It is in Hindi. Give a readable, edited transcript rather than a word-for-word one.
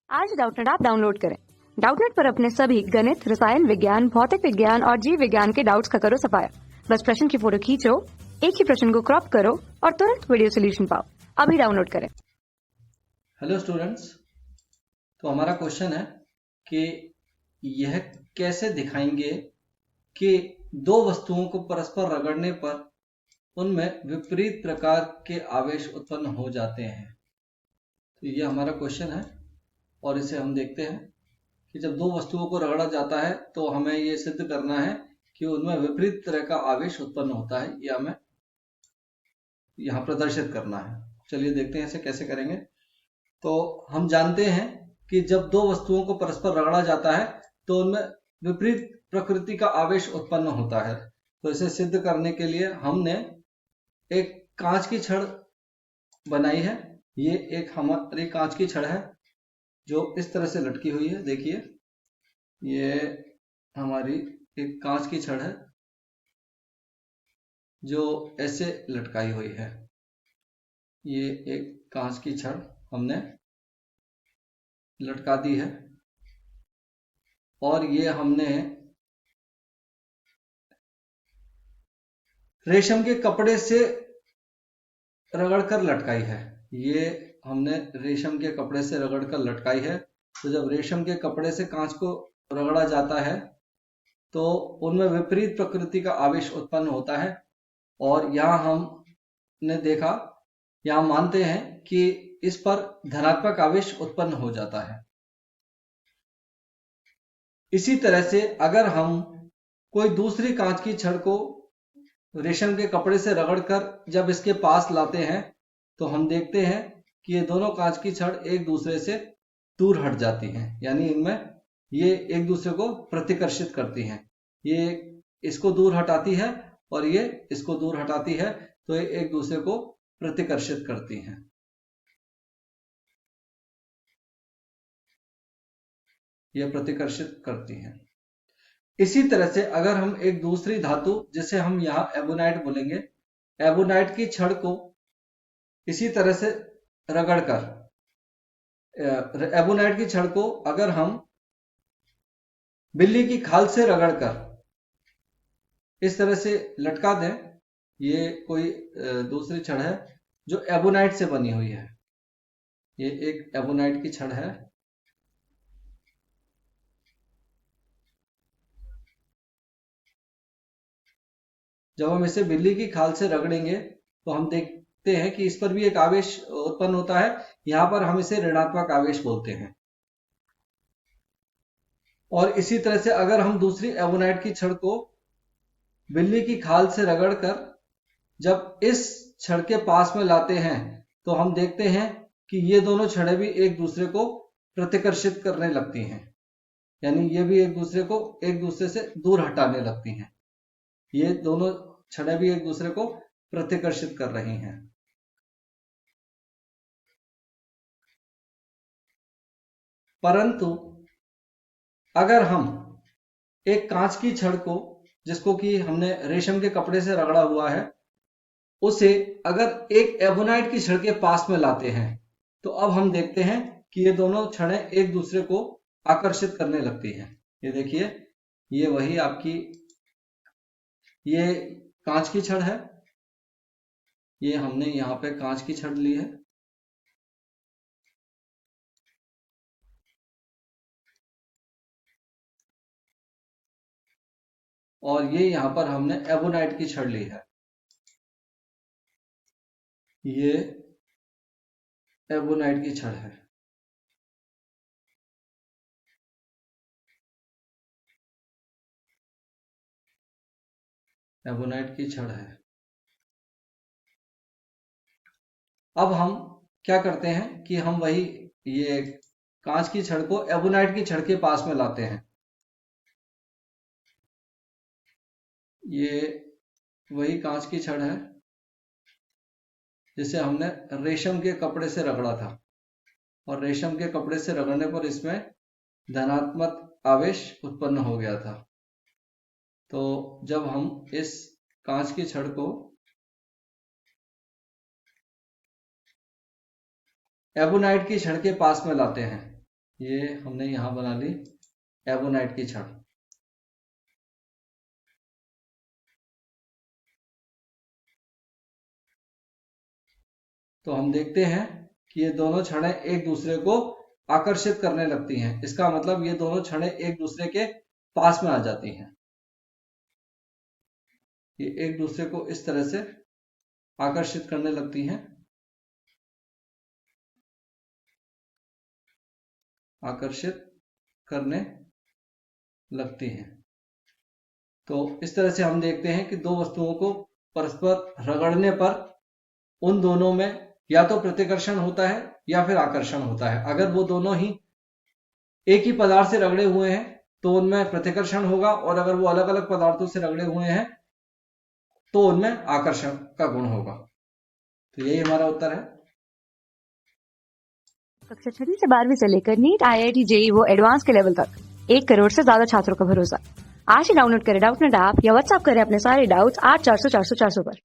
आज डाउटनेट ऐप डाउनलोड करें। डाउटनेट पर अपने सभी गणित, रसायन विज्ञान, भौतिक विज्ञान और जीव विज्ञान के डाउट्स का करो सफाया। बस प्रश्न की फोटो खींचो, एक ही प्रश्न को क्रॉप करो और तुरंत वीडियो सोल्यूशन पाओ। अभी डाउनलोड करें। हेलो स्टूडेंट्स, तो हमारा क्वेश्चन है कि यह कैसे दिखाएंगे कि दो वस्तुओं को परस्पर रगड़ने पर उनमें विपरीत प्रकार के आवेश उत्पन्न हो जाते हैं। तो ये हमारा क्वेश्चन है और इसे हम देखते हैं कि जब दो वस्तुओं को रगड़ा जाता है तो हमें ये सिद्ध करना है कि उनमें विपरीत तरह का आवेश उत्पन्न होता है। यह हमें यहाँ प्रदर्शित करना है। चलिए देखते हैं इसे कैसे करेंगे। तो हम जानते हैं कि जब दो वस्तुओं को परस्पर रगड़ा जाता है तो उनमें विपरीत प्रकृति का आवेश उत्पन्न होता है। तो इसे सिद्ध करने के लिए हमने एक कांच की छड़ बनाई है। ये एक हमारी कांच की छड़ है जो इस तरह से लटकी हुई है। देखिए, ये हमारी एक कांच की छड़ है जो ऐसे लटकाई हुई है। ये एक कांच की छड़ हमने लटका दी है और ये हमने रेशम के कपड़े से रगड़कर लटकाई है। ये हमने रेशम के कपड़े से रगड़कर लटकाई है। तो जब रेशम के कपड़े से कांच को रगड़ा जाता है तो उनमें विपरीत प्रकृति का आवेश उत्पन्न होता है। और यहाँ हमने देखा, यहाँ मानते हैं कि इस पर धनात्मक आवेश उत्पन्न हो जाता है। इसी तरह से अगर हम कोई दूसरी कांच की छड़ को रेशम के कपड़े से रगड़कर जब इसके पास लाते हैं तो हम देखते हैं कि ये दोनों कांच की छड़ एक दूसरे से दूर हट जाती हैं। यानी इनमें ये एक दूसरे को प्रतिकर्षित करती हैं। ये इसको दूर हटाती है और ये इसको दूर हटाती है, तो ये एक दूसरे को प्रतिकर्षित करती हैं। ये प्रतिकर्षित करती हैं। इसी तरह से अगर हम एक दूसरी धातु, जिसे हम यहाँ एबोनाइट बोलेंगे, एबोनाइट की छड़ को इसी तरह से रगड़कर, एबोनाइट की छड़ को अगर हम बिल्ली की खाल से रगड़कर इस तरह से लटका दें, ये कोई दूसरी छड़ है जो एबोनाइट से बनी हुई है। ये एक एबोनाइट की छड़ है। जब हम इसे बिल्ली की खाल से रगड़ेंगे तो हम देखते हैं कि इस पर भी एक आवेश उत्पन्न होता है। यहां पर हम इसे ऋणात्मक आवेश बोलते हैं। और इसी तरह से अगर हम दूसरी एबोनाइट की छड़ को बिल्ली की खाल से रगड़कर जब इस छड़ के पास में लाते हैं तो हम देखते हैं कि ये दोनों छड़ें भी एक दूसरे को प्रतिकर्षित करने लगती हैं। यानी ये भी एक दूसरे से दूर हटाने लगती हैं। ये दोनों छड़ें भी एक दूसरे को प्रतिकर्षित कर रही हैं। परंतु अगर हम एक कांच की छड़ को, जिसको कि हमने रेशम के कपड़े से रगड़ा हुआ है, उसे अगर एक एबोनाइट की छड़ के पास में लाते हैं तो अब हम देखते हैं कि ये दोनों छड़ें एक दूसरे को आकर्षित करने लगती हैं। ये देखिए, ये वही आपकी ये कांच की छड़ है। ये हमने यहाँ पे कांच की छड़ ली है और ये यहाँ पर हमने एबोनाइट की छड़ ली है। ये एबोनाइट की छड़ है। एबोनाइट की छड़ है। अब हम क्या करते हैं कि हम वही ये कांच की छड़ को एबोनाइट की छड़ के पास में लाते हैं। ये वही कांच की छड़ है जिसे हमने रेशम के कपड़े से रगड़ा था और रेशम के कपड़े से रगड़ने पर इसमें धनात्मक आवेश उत्पन्न हो गया था। तो जब हम इस कांच की छड़ को एबोनाइट की छड़ के पास में लाते हैं ये हमने यहां बना ली एबोनाइट की छड़। तो हम देखते हैं कि ये दोनों छड़ें एक दूसरे को आकर्षित करने लगती हैं। इसका मतलब ये दोनों छड़ें एक दूसरे के पास में आ जाती हैं। ये एक दूसरे को इस तरह से आकर्षित करने लगती हैं, आकर्षित करने लगती हैं। तो इस तरह से हम देखते हैं कि दो वस्तुओं को परस्पर रगड़ने पर उन दोनों में या तो प्रतिकर्षण होता है या फिर आकर्षण होता है। अगर वो दोनों ही एक ही पदार्थ से रगड़े हुए हैं तो उनमें प्रतिकर्षण होगा, और अगर वो अलग अलग पदार्थों से रगड़े हुए हैं तो उनमें आकर्षण का गुण होगा। तो यही हमारा उत्तर है। कक्षा 6 से 12वीं से लेकर नीट, IIT, JEE वो एडवांस के लेवल तक 1 करोड़ से ज्यादा छात्रों का भरोसा। आज ही डाउनलोड करें डाउटनेट ऐप या व्हाट्सएप करें अपने सारे डाउट्स 8400 400 400 पर।